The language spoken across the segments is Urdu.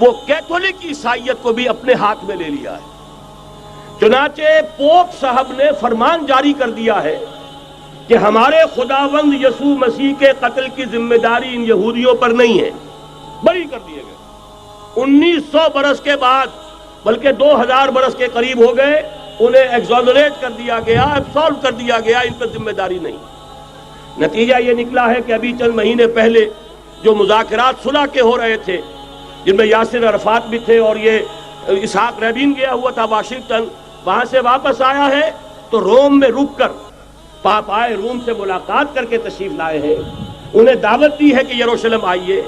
وہ کیتھولک عیسائیت کو بھی اپنے ہاتھ میں لے لیا ہے۔ چنانچہ پوپ صاحب نے فرمان جاری کر دیا ہے کہ ہمارے خداوند یسوع مسیح کے قتل کی ذمہ داری ان یہودیوں پر نہیں ہے، بری کر دیے گئے۔ 1900 برس کے بعد، بلکہ 2000 برس کے قریب ہو گئے، انہیں ایگزونریٹ کر دیا گیا، ایبسالو کر دیا گیا، ان پر ذمہ داری نہیں۔ نتیجہ یہ نکلا ہے کہ ابھی چند مہینے پہلے جو مذاکرات صلح کے ہو رہے تھے، جن میں یاسر عرفات بھی تھے اور یہ اسحاق رابین گیا ہوا تھا واشنگٹن، وہاں سے واپس آیا ہے تو روم میں رک کر پاپائے روم سے ملاقات کر کے تشریف لائے ہیں، انہیں دعوت دی ہے کہ یروشلم آئیے،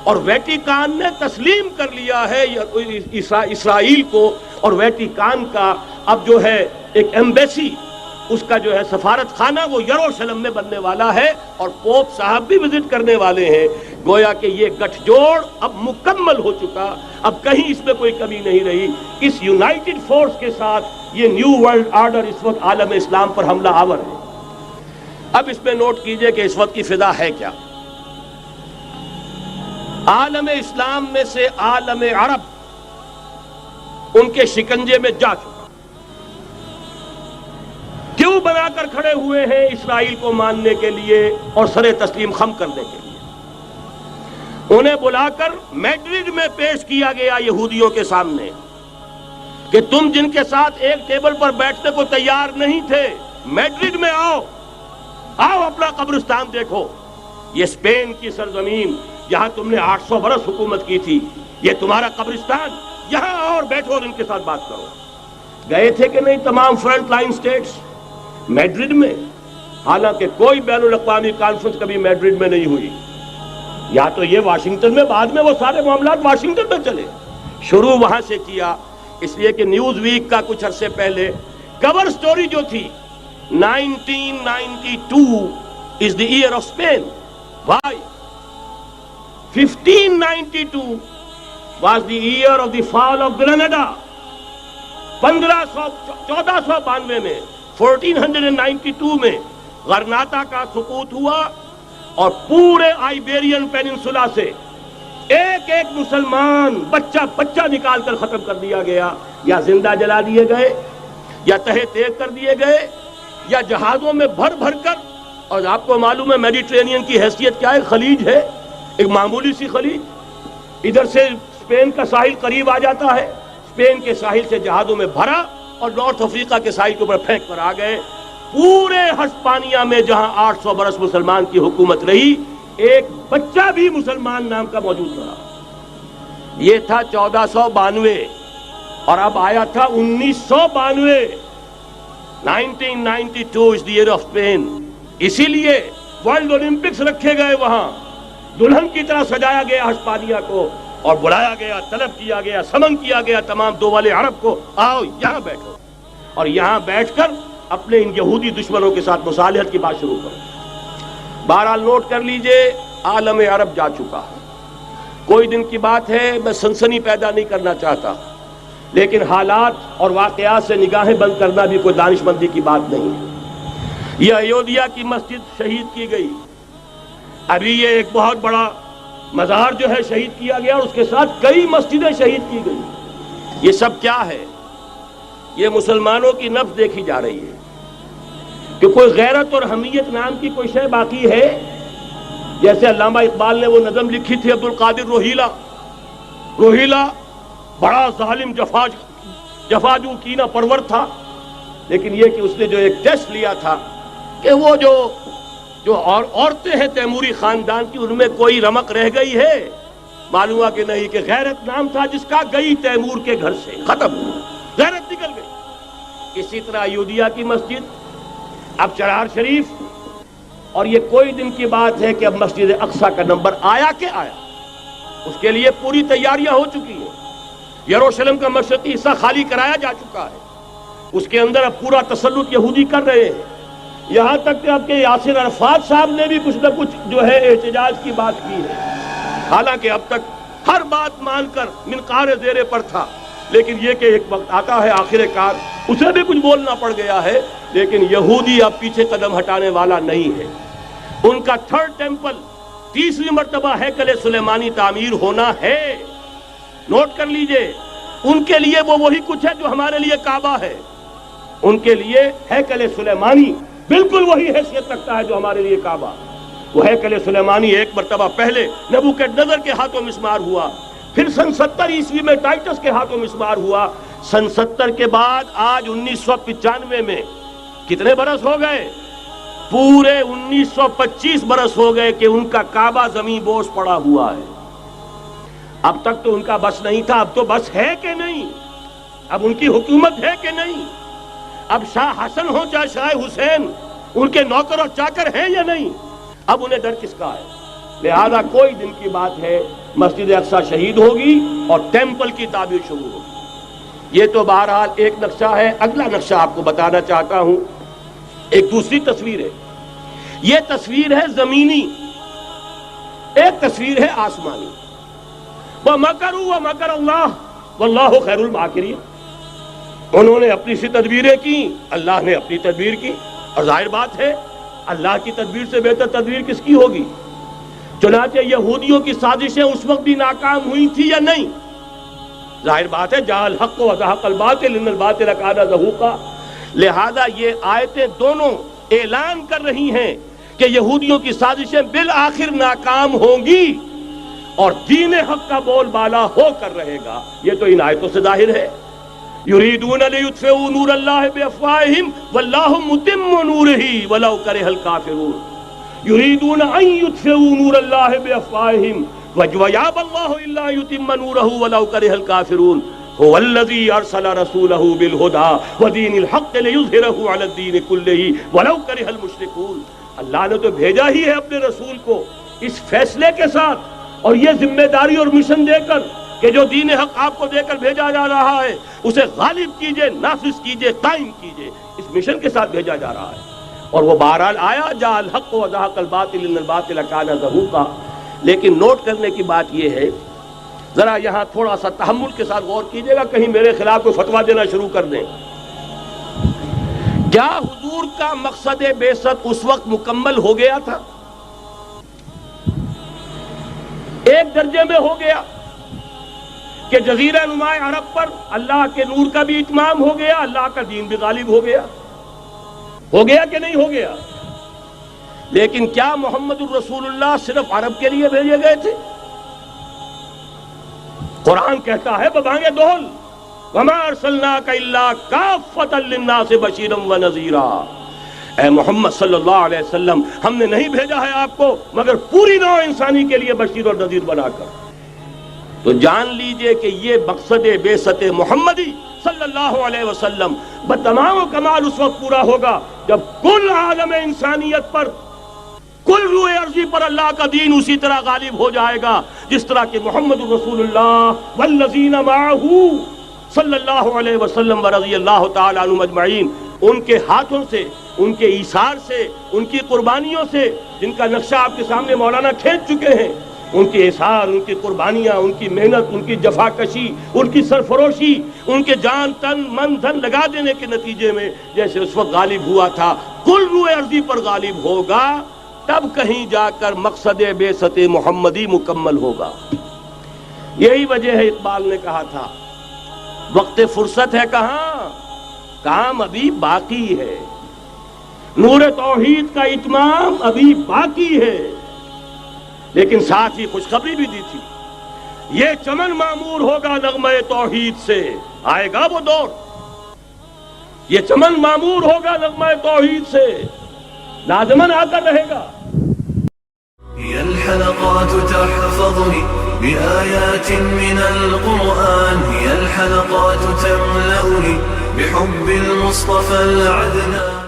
اور ویٹیکان نے تسلیم کر لیا ہے اسرائیل کو، اور ویٹیکان کا اب جو ہے ایک ایمبیسی، اس کا جو ہے سفارت خانہ وہ یروشلم میں بننے والا ہے، اور پوپ صاحب بھی وزٹ کرنے والے ہیں۔ گویا کہ یہ گٹھ جوڑ اب مکمل ہو چکا، اب کہیں اس میں کوئی کمی نہیں رہی۔ اس یونائٹڈ فورس کے ساتھ یہ نیو ورلڈ آرڈر اس وقت عالم اسلام پر حملہ آور ہے۔ اب اس میں نوٹ کیجئے کہ اس وقت کی فضا ہے کیا۔ عالم اسلام میں سے عالم عرب ان کے شکنجے میں جا چکا، کیوں بنا کر کھڑے ہوئے ہیں اسرائیل کو ماننے کے لیے اور سر تسلیم خم کرنے کے لیے۔ انہیں بلا کر میڈرڈ میں پیش کیا گیا یہودیوں کے سامنے کہ تم جن کے ساتھ ایک ٹیبل پر بیٹھنے کو تیار نہیں تھے، میڈرڈ میں آؤ، آؤ اپنا قبرستان دیکھو، یہ اسپین کی سرزمین جہاں تم نے 800 برس حکومت کی تھی، یہ تمہارا قبرستان، یہاں آؤ اور بیٹھو اور ان کے ساتھ بات کرو۔ گئے تھے کہ نہیں تمام فرنٹ لائن سٹیٹس میڈرڈ میں؟ حالانکہ کوئی بین الاقوامی کانفرنس کبھی میڈرڈ میں نہیں ہوئی، یا تو یہ واشنگٹن میں، بعد میں وہ سارے معاملات واشنگٹن میں چلے، شروع وہاں سے کیا۔ اس لیے کہ نیوز ویک کا کچھ عرصے پہلے کور سٹوری جو تھی 1992 is the year of Spain. Why? 1592 was the year of the fall of Granada. 1492 میں 1492 میں غرناطہ کا سقوط ہوا، اور پورے آئیبیرین پیننسولا سے ایک ایک مسلمان بچہ نکال کر ختم کر دیا گیا، یا زندہ جلا دیے گئے، یا تہہ تیگ کر دیے گئے، یا جہازوں میں بھر بھر کر۔ اور آپ کو معلوم ہے میڈیٹرینین کی حیثیت کیا ہے، خلیج ہے، ایک معمولی سی خلیج، ادھر سے اسپین کا ساحل قریب آ جاتا ہے، اسپین کے ساحل سے جہازوں میں بھرا اور نارتھ افریقہ کے ساحل کے اوپر پھینک کر آ گئے۔ پورے ہسپانیہ میں جہاں 800 برس مسلمان کی حکومت رہی، ایک بچہ بھی مسلمان نام کا موجود رہا۔ یہ تھا 1492، اور اب آیا تھا 1992۔ 1992 is the year of Spain۔ اسی لیے ورلڈ اولمپکس رکھے گئے، وہاں دلہن کی طرح سجایا گیا ہسپانیہ کو، اور بلایا گیا، طلب کیا گیا، سمن کیا گیا تمام دول عرب کو، آؤ یہاں بیٹھو، اور یہاں بیٹھ کر اپنے ان یہودی دشمنوں کے ساتھ مصالحت کی بات شروع کرو۔ بہرحال نوٹ کر لیجئے، عالم عرب جا چکا ہے۔ کوئی دن کی بات ہے، میں سنسنی پیدا نہیں کرنا چاہتا، لیکن حالات اور واقعات سے نگاہیں بند کرنا بھی کوئی دانش مندی کی بات نہیں ہے۔ یہ ایودھیا کی مسجد شہید کی گئی، ابھی یہ ایک بہت بڑا مزار جو ہے شہید کیا گیا، اور اس کے ساتھ کئی مسجدیں شہید کی گئی۔ یہ سب کیا ہے؟ یہ مسلمانوں کی نفس دیکھی جا رہی ہے کہ کوئی غیرت اور حمیت نام کی کوئی شے باقی ہے۔ جیسے علامہ اقبال نے وہ نظم لکھی تھی، عبد القادر روہیلا بڑا ظالم جفاجو کینہ پرور تھا، لیکن یہ کہ اس نے جو ایک ٹیسٹ لیا تھا کہ وہ جو عورتیں ہیں تیموری خاندان کی، ان میں کوئی رمق رہ گئی ہے؟ معلوم ہوا کہ نہیں، کہ غیرت نام تھا جس کا گئی تیمور کے گھر سے، ختم، غیرت نکل گئی۔ اسی طرح ایودھیا کی مسجد، اب چرار شریف، اور یہ کوئی دن کی بات ہے کہ اب مسجد اقصیٰ کا نمبر آیا کہ آیا، اس کے لیے پوری تیاریاں ہو چکی ہیں۔ یروشلم کا مشرقی حصہ خالی کرایا جا چکا ہے، اس کے اندر اب پورا تسلط یہودی کر رہے ہیں، یہاں تک کہ اب کہ یاسر عرفات صاحب نے بھی کچھ نہ کچھ جو ہے احتجاج کی بات کی ہے، حالانکہ اب تک ہر بات مان کر منقار زیر پر تھا، لیکن یہ کہ ایک وقت آتا ہے آخر کار اسے بھی کچھ بولنا پڑ گیا ہے۔ لیکن یہودی اب پیچھے قدم ہٹانے والا نہیں ہے۔ ان کا تھرڈ ٹیمپل، تیسری مرتبہ ہیکل سلیمانی تعمیر ہونا ہے، نوٹ کر لیجئے، ان کے لیے وہ وہی کچھ ہے جو ہمارے لیے کعبہ ہے. ان کے لیے ہیکل سلیمانی بالکل وہی حیثیت رکھتا ہے جو ہمارے لیے کعبہ. وہ ہیکل سلیمانی ایک مرتبہ پہلے نبوکدنضر کے ہاتھوں مسمار ہوا، پھر سن 70 عیسوی میں ٹائٹس کے ہاتھوں مسمار ہوا. سن 70 کے بعد آج 1995 میں کتنے برس ہو گئے؟ پورے 1925 برس ہو گئے کہ ان کا کعبہ زمین بوس پڑا ہوا ہے. اب تک تو ان کا بس نہیں تھا، اب تو بس ہے کہ نہیں؟ اب ان کی حکومت ہے کہ نہیں؟ اب شاہ حسن ہو چاہے شاہ حسین، ان کے نوکر اور چاکر ہیں یا نہیں؟ اب انہیں ڈر کس کا ہے؟ لہذا کوئی دن کی بات ہے مسجد اقصی شہید ہوگی اور ٹیمپل کی تعمیر شروع ہوگی. یہ تو بہرحال ایک نقشہ ہے. اگلا نقشہ آپ کو بتانا چاہتا ہوں، ایک دوسری تصویر ہے. یہ تصویر ہے زمینی، ایک تصویر ہے آسمانی. وَمَكَرُوا وَمَكَرَ اللَّهُ وَاللَّهُ خَيْرُ الْمَاكِرِينَ. انہوں نے اپنی سی تدبیریں کی، اللہ نے اپنی تدبیر کی، اور ظاہر بات ہے اللہ کی تدبیر سے بہتر تدبیر کس کی ہوگی؟ چنانچہ یہودیوں کی سازشیں اس وقت بھی ناکام ہوئی تھی یا نہیں؟ ظاہر بات ہے جاء الحق وزهق الباطل ان الباطل کان زهوقا. لہذا یہ آیتیں دونوں اعلان کر رہی ہیں کہ یہودیوں کی سازشیں بالآخر ناکام ہوں گی اور دین حق کا بول بالا ہو کر رہے گا. یہ تو ان آیتوں سے ظاہر ہے. یریدون لیطفئوا نور اللہ بافواہہم واللہ متم نورہ ولو کرہ الکافرون. یریدون ان یطفئوا نور اللہ بافواہہم ویابى اللہ الا یتم نورہ ولو کرہ الکافرون. هو الذی ارسل رسولہ بالہدى ودین الحق لیظہرہ علی الدین کلہ ولو کرہ المشرکون. اللہ نے تو بھیجا ہی ہے اپنے رسول کو اس فیصلے کے ساتھ اور یہ ذمہ داری اور مشن دے کر کہ جو دین حق آپ کو دے کر بھیجا جا رہا ہے اسے غالب کیجئے، نافذ کیجئے، قائم کیجئے. اس مشن کے ساتھ بھیجا جا رہا ہے اور وہ بہرحال آیا جاء الحق وزهق الباطل ان الباطل کان زهوقا. لیکن نوٹ کرنے کی بات یہ ہے، ذرا یہاں تھوڑا سا تحمل کے ساتھ غور کیجئے گا، کہیں میرے خلاف کوئی فتویٰ دینا شروع کر دیں. کیا حضور کا مقصد بعثت اس وقت مکمل ہو گیا تھا؟ ایک درجے میں ہو گیا کہ جزیرہ نما عرب پر اللہ کے نور کا بھی اتمام ہو گیا، اللہ کا دین بھی غالب ہو گیا. ہو گیا کہ نہیں ہو گیا؟ لیکن کیا محمد الرسول اللہ صرف عرب کے لیے بھیجے گئے تھے؟ قرآن کہتا ہے ببانگ دہل وما ارسلناک الا کافۃ للناس بشیرا ونذیرا. اے محمد صلی اللہ علیہ وسلم، ہم نے نہیں بھیجا ہے آپ کو مگر پوری نوع انسانی کے لیے بشیر اور نذیر بنا کر. تو جان لیجئے کہ یہ مقصد بعثت محمدی صلی اللہ علیہ وسلم بتمام و کمال اس وقت پورا ہوگا جب کل عالم انسانیت پر، کل روئے ارضی پر اللہ کا دین اسی طرح غالب ہو جائے گا جس طرح کہ محمد رسول اللہ والذین معہ صلی اللہ علیہ وسلم ورضی اللہ تعالی عنہم اجمعین، ان کے ہاتھوں سے، ان کے ایثار سے، ان کی قربانیوں سے، جن کا نقشہ آپ کے سامنے مولانا کھینچ چکے ہیں، ان کے اثار، ان کی قربانیاں، ان کی محنت، ان کی جفاکشی، ان کی سرفروشی، ان کے جان تن من دھن لگا دینے کے نتیجے میں جیسے اس وقت غالب ہوا تھا کل روئے ارضی پر غالب ہوگا، تب کہیں جا کر مقصد بعثت محمدی مکمل ہوگا. یہی وجہ ہے اقبال نے کہا تھا وقت فرصت ہے کہاں، کام ابھی باقی ہے، نور توحید کا اتمام ابھی باقی ہے. لیکن ساتھ ہی خوشخبری بھی دی تھی، یہ چمن معمور ہوگا نغمہ توحید سے. آئے گا وہ دور، یہ چمن معمور ہوگا نغمہ توحید سے، لازماً آ کر رہے گا. هي الحلقات تحفظني بآيات من القرآن، هي الحلقات تملأني بحب المصطفى العدنان.